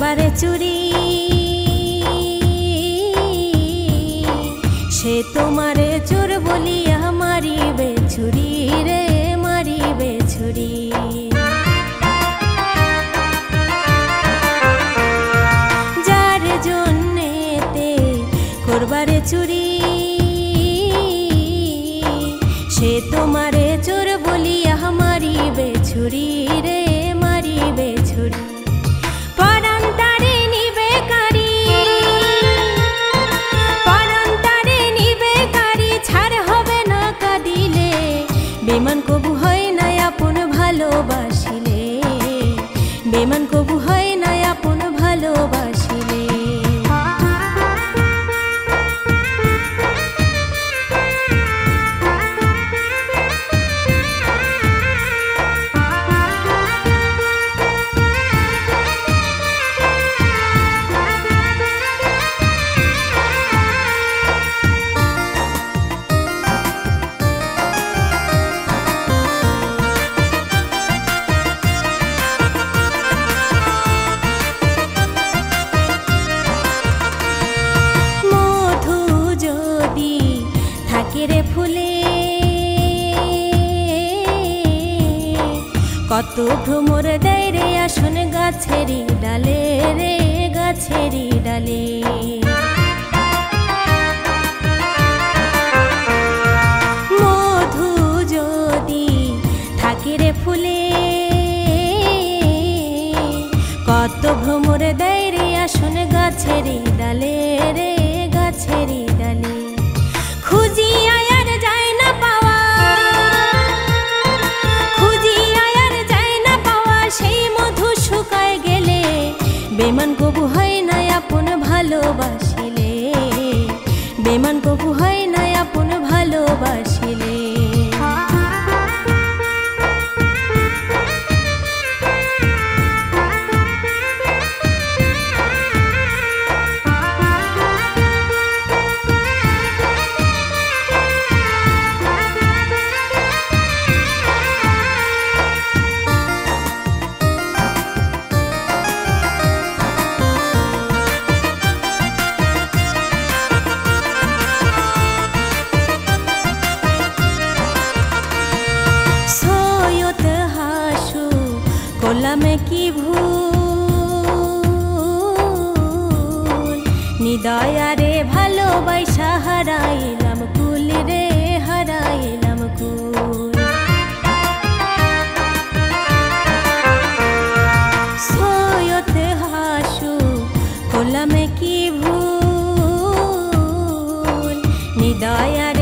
করবারে চুরি সে তোমারে চোর বলিয়া মারিবে ছুরি রে মারিবে ছুরি। যার জন্যেতে করবারে চুরি সে তোমারে চোর বলিয়া মারিবে ছুরি রে মারিবে ছুরি। বেমান কবু হয় না আপন ভালোবাসিলে, বেমান কবু হয় না আপন ভালোবাসিলে। ফুলে কত ভ্রমর দেয় রে আসন গাছেরই ডালে রে গাছেরই ডালে। মধু যদি থাকে রে ফুলে কত ভ্রমর দেয় রে আসন গাছেরই ডালে রে গাছেরই ডালে। খুঁজি আয়ার যায় না পাওয়া, খুঁজি আয়ার যায় না পাওয়া সেই মধু শুকায় গেলে বেমান কবু হয় না আপন ভালোবাসিলে, বেমান কবু হয় না আপন ভালোবাসিলে। করলামে কি ভুল নিদয়ারে ভালোবাসা হারাইলাম কুল রে হারাইলাম কুল। সৈয়দ হাসু করলামে কি ভুল নিদয়ারে